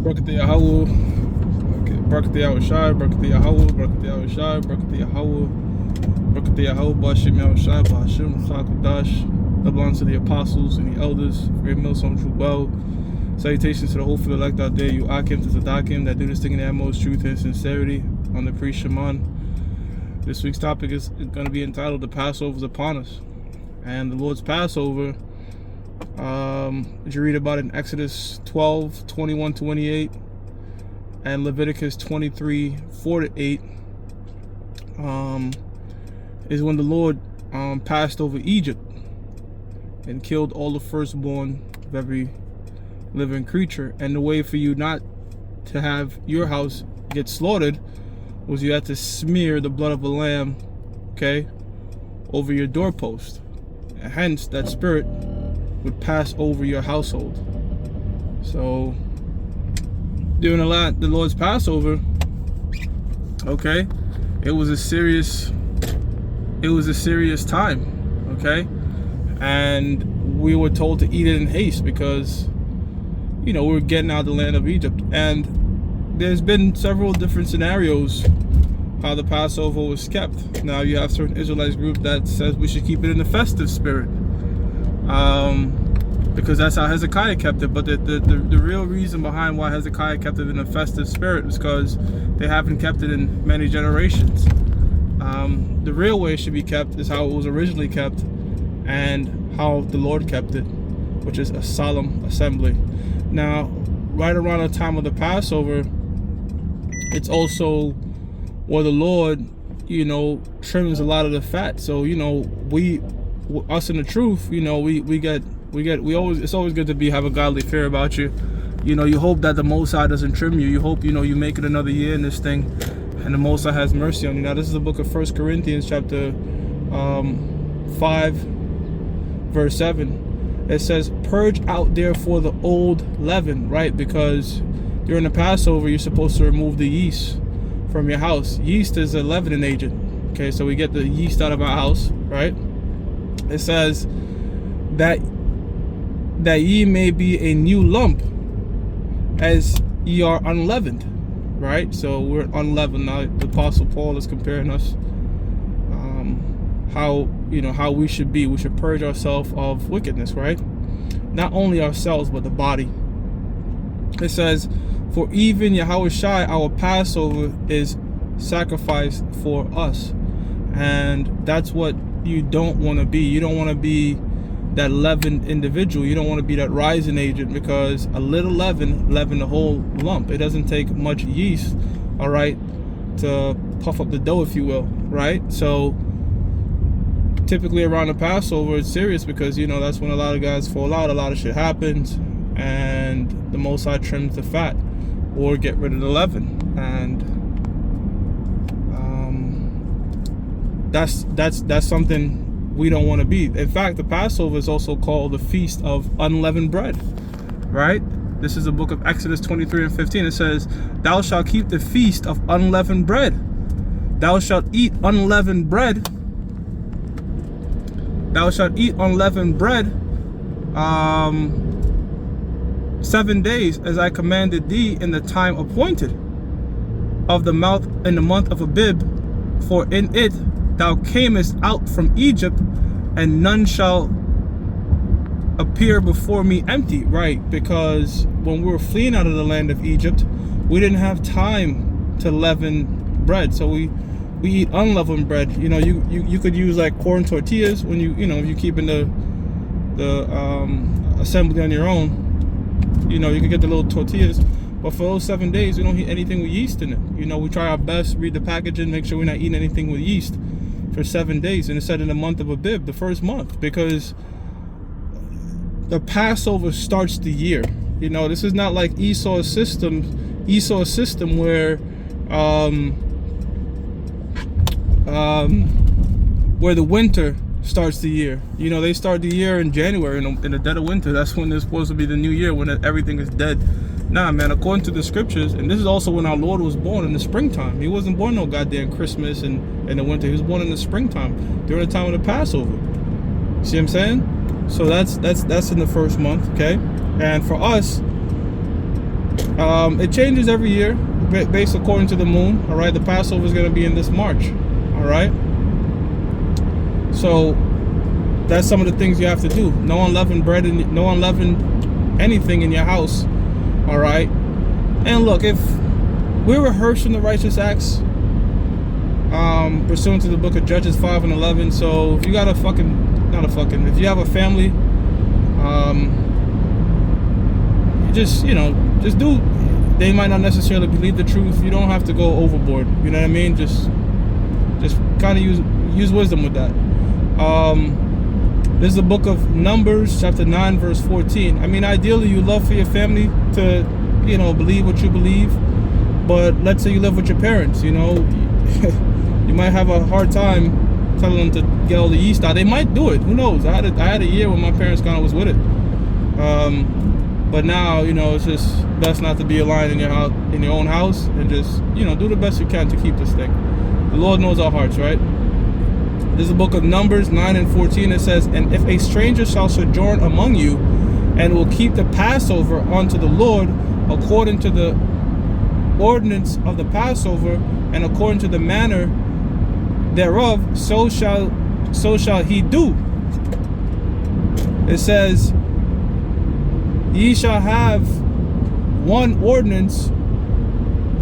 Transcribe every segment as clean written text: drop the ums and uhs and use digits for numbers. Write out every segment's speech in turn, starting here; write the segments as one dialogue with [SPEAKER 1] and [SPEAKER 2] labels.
[SPEAKER 1] Barakatah Yahweh. Okay. Barakatah Yahweh Shai. Barakatah Yahweh. Barakatah Yahweh Shai. Barakatah Yahweh. Barakatah Yahweh. Ba'ashem Yahweh Shai. Ba'ashem Chakadash. That belongs to the apostles and the elders. Great Millstone, true well. Salutations to the hopeful elect out there. You Akim to Zadakim that do this thing in the utmost truth and sincerity on the priest Shaman. This week's topic is going to be entitled "The Passover is Upon Us," and the Lord's Passover. You read about it in Exodus 12, 21, 28, and Leviticus 23, 4-8. Is when the Lord passed over Egypt and killed all the firstborn of every living creature. And the way for you not to have your house get slaughtered was you had to smear the blood of a lamb, okay, over your doorpost. And hence, that spirit would pass over your household. So during the Lord's Passover, okay, it was a serious time, okay, and we were told to eat it in haste because, you know, we were getting out of the land of Egypt. And there's been several different scenarios how the Passover was kept. Now you have certain Israelites group that says we should keep it in the festive spirit, because that's how Hezekiah kept it. But the real reason behind why Hezekiah kept it in a festive spirit is because they haven't kept it in many generations. The real way it should be kept is how it was originally kept and how the Lord kept it, which is a solemn assembly. Now, right around the time of the Passover, it's also where the Lord, you know, trims a lot of the fat. So, you know, us in the truth, you know, it's always good to have a godly fear about you. You know, you hope that the Most High doesn't trim you. You hope, you know, you make it another year in this thing and the Most High has mercy on you. Now, this is the book of 1 Corinthians chapter 5, verse 7. It says, "Purge out therefore the old leaven," right? Because during the Passover, you're supposed to remove the yeast from your house. Yeast is a leavening agent. Okay, so we get the yeast out of our house, right? It says that ye may be a new lump as ye are unleavened, right? So we're unleavened. Now the Apostle Paul is comparing us how we should be. We should purge ourselves of wickedness, right? Not only ourselves but the body. It says, "For even Yahweh Shai, our Passover, is sacrificed for us." And that's what you don't want to be. You don't want to be that leavened individual. You don't want to be that rising agent, because a little leaven the whole lump. It doesn't take much yeast, all right, to puff up the dough, if you will, right? So typically around the Passover, it's serious because, you know, that's when a lot of guys fall out, a lot of shit happens, and the Most High trims the fat or get rid of the leaven. And that's something we don't want to be. In fact, the Passover is also called the Feast of Unleavened Bread, right? This is the book of Exodus 23 and 15. It says, "Thou shalt keep the feast of unleavened bread. Thou shalt eat unleavened bread. Thou shalt eat unleavened bread 7 days, as I commanded thee in the time appointed of the month of Abib, for in it thou camest out from Egypt, and none shall appear before me empty," right? Because when we were fleeing out of the land of Egypt, we didn't have time to leaven bread, so we eat unleavened bread. You know, you could use like corn tortillas when you know, if you keep in the assembly on your own. You know, you can get the little tortillas, but for those 7 days, we don't eat anything with yeast in it. You know, we try our best, read the packaging, make sure we're not eating anything with yeast for 7 days. And it said in the month of Abib, the first month, because the Passover starts the year. You know, this is not like Esau's system where the winter starts the year. You know, they start the year in January, in the dead of winter. That's when it's supposed to be the new year, when everything is dead. Nah, man, according to the scriptures, and this is also when our Lord was born, in the springtime. He wasn't born no goddamn Christmas and in the winter. He was born in the springtime, during the time of the Passover. See what I'm saying? So that's in the first month, okay? And for us, It changes every year based according to the moon. All right, the Passover is going to be in this March. All right, so that's some of the things you have to do. No unleavened bread and no unleavened anything in your house. All right, and look, if we're rehearsing the righteous acts, pursuant to the book of Judges 5 and 11. So if you got if you have a family, just do. They might not necessarily believe the truth. You don't have to go overboard. You know what I mean? Just kind of use wisdom with that. This is the book of Numbers, chapter 9, verse 14. I mean, ideally, you love for your family to, believe what you believe. But let's say you live with your parents, you might have a hard time telling them to get all the yeast out. They might do it. Who knows? I had a year when my parents kind of was with it. But now, it's just best not to be a lion in your own house, and just, do the best you can to keep this thing. The Lord knows our hearts, right? This is the book of Numbers 9 and 14. It says, "And if a stranger shall sojourn among you, and will keep the Passover unto the Lord according to the ordinance of the Passover, and according to the manner thereof, so shall he do." It says, "Ye shall have one ordinance,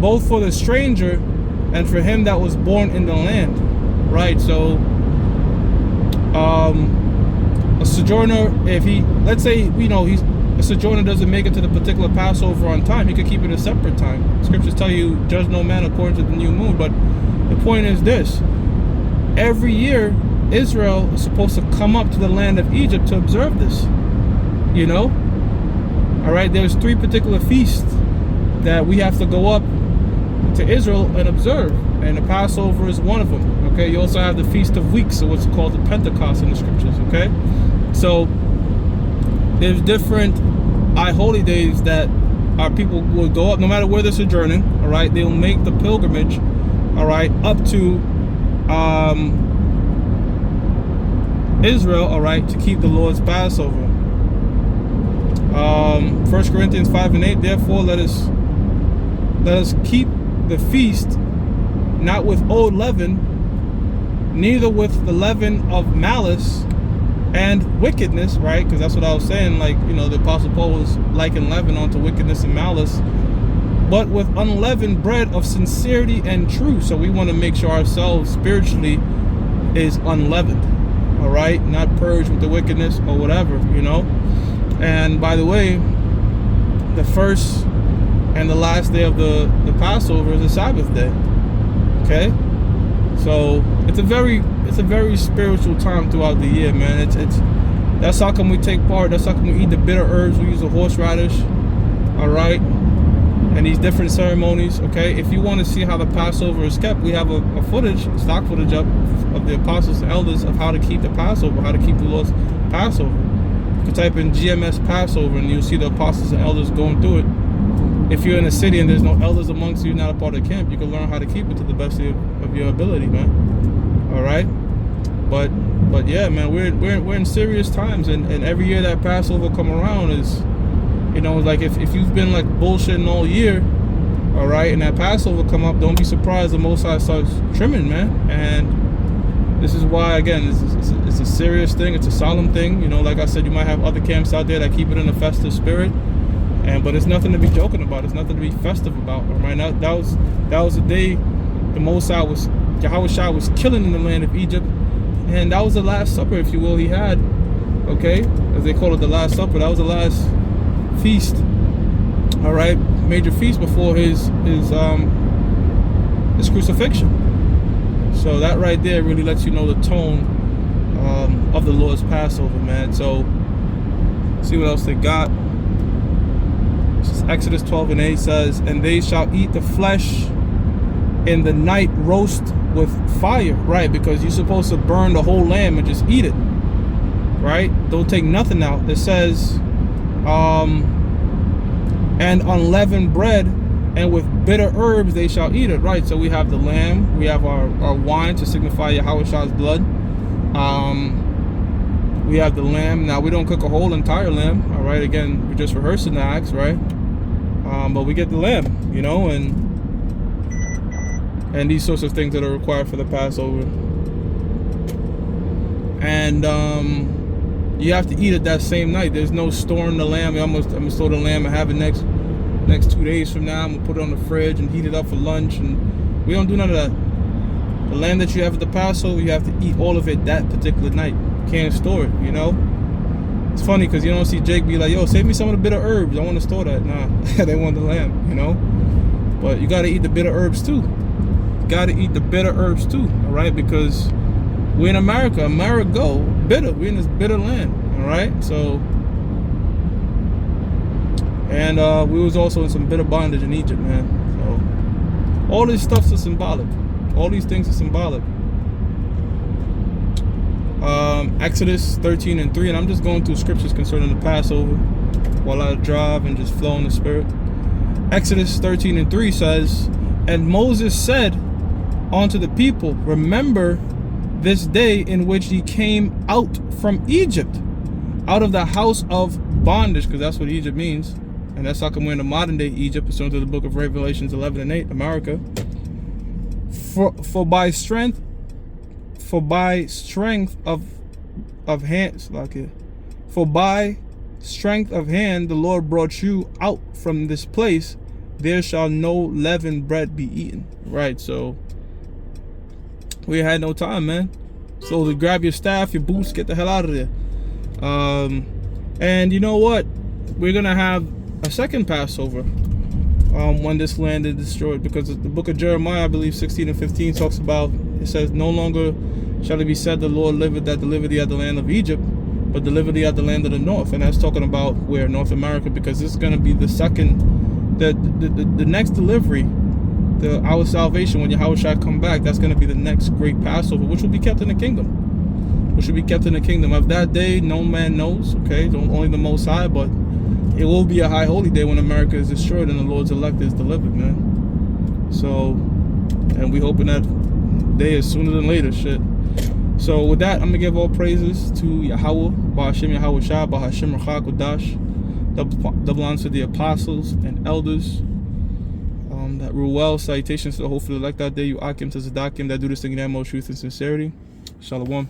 [SPEAKER 1] both for the stranger and for him that was born in the land." Right? So a sojourner, if let's say a sojourner doesn't make it to the particular Passover on time, he could keep it a separate time. Scriptures tell you, judge no man according to the new moon. But the point is this: every year Israel is supposed to come up to the land of Egypt to observe this. All right, there's 3 particular feasts that we have to go up to Israel and observe, and the Passover is one of them. Okay, you also have the Feast of Weeks, so what's called the Pentecost in the scriptures. Okay, so there's different holy days that our people will go up, no matter where they're sojourning. All right, they'll make the pilgrimage, all right, up to Israel, all right, to keep the Lord's Passover. 1 Corinthians 5 and 8. "Therefore let us keep the feast, not with old leaven, neither with the leaven of malice and wickedness," right? Because that's what I was saying. The Apostle Paul was liking leaven onto wickedness and malice. "But with unleavened bread of sincerity and truth." So we want to make sure ourselves spiritually is unleavened, all right? Not purged with the wickedness or whatever, And by the way, the first and the last day of the Passover is a Sabbath day. Okay, so it's a very spiritual time throughout the year, man. That's how come we take part. That's how come we eat the bitter herbs. We use the horseradish, all right, and these different ceremonies. Okay, if you want to see how the Passover is kept, we have a stock footage up of the apostles and elders of how to keep the Passover, how to keep the Lord's Passover. You can type in GMS Passover and you'll see the apostles and elders going through it. If you're in a city and there's no elders amongst you, not a part of the camp, you can learn how to keep it to the best of your ability, man. All right, but yeah, man, we're in serious times, and every year that Passover come around is, like if you've been like bullshitting all year, all right, and that Passover come up, don't be surprised the Most High starts trimming, man. And this is why, again, it's a serious thing. It's a solemn thing. Like I said, you might have other camps out there that keep it in a festive spirit, but it's nothing to be joking about. It's nothing to be festive about. Right now, that was the day the Most High Yahweh was killing in the land of Egypt, and that was the Last Supper, if you will, he had. Okay, as they call it, the Last Supper. That was the last feast. All right, major feast before his crucifixion. So that right there really lets you know the tone of the Lord's Passover, man. So see what else they got. This is Exodus 12 and 8 says, "And they shall eat the flesh in the night roast with fire." Right, because you're supposed to burn the whole lamb and just eat it. Right? Don't take nothing out. It says, "And unleavened bread, and with bitter herbs they shall eat it." Right, so we have the lamb, we have our wine to signify Yahweh's blood. We have the lamb. Now we don't cook a whole entire lamb. All right, again, we're just rehearsing the acts, right? But we get the lamb, and these sorts of things that are required for the Passover. And you have to eat it that same night. There's no storing the lamb. I'm gonna store the lamb and have it next 2 days from now. I'm gonna put it on the fridge and heat it up for lunch, and we don't do none of that. The lamb that you have at the Passover, you have to eat all of it that particular night. You can't store it, It's funny because you don't see Jake be like, yo, save me some of the bitter herbs. I want to store that. Nah, they want the lamb, But you got to eat the bitter herbs too. You got to eat the bitter herbs too, all right? Because we're in America. America, bitter. We're in this bitter land, all right? So, and we was also in some bitter bondage in Egypt, man. So, all this stuff's are symbolic. All these things are symbolic. Exodus 13:3, and I'm just going through scriptures concerning the Passover while I drive and just flow in the Spirit. Exodus 13:3 says, "And Moses said unto the people, remember this day in which ye came out from Egypt, out of the house of bondage," because that's what Egypt means, and that's how come we're in the modern day Egypt, pursuant to the book of Revelations 11:8, America. For by strength of hands, for by strength of hand the Lord brought you out from this place. There shall no leavened bread be eaten. Right, so we had no time, man. So to grab your staff, your boots, get the hell out of there. And you know what? We're gonna have a second Passover when this land is destroyed, because the book of Jeremiah, I believe 16:15 talks about, it says, no longer shall it be said, the Lord liveth that delivered thee out the land of Egypt, but delivered thee out the land of the north. And that's talking about where? North America, because this is going to be the second, the next delivery, our salvation, when Yahweh shall come back. That's going to be the next great Passover, which will be kept in the kingdom. Which will be kept in the kingdom. Of that day, no man knows, okay? Only the Most High, but it will be a high holy day when America is destroyed and the Lord's elect is delivered, man. So, and we hoping that day is sooner than later, shit. So with that, I'm going to give all praises to Yahweh, Ba'ashem Yahweh Shah, Ba'ashem Rachak Kodash, double honors to the apostles and elders that rule well. Salutations to the hopefully elect that day, you Akim to Zadakim that do this thing in that most truth and sincerity. Shalom.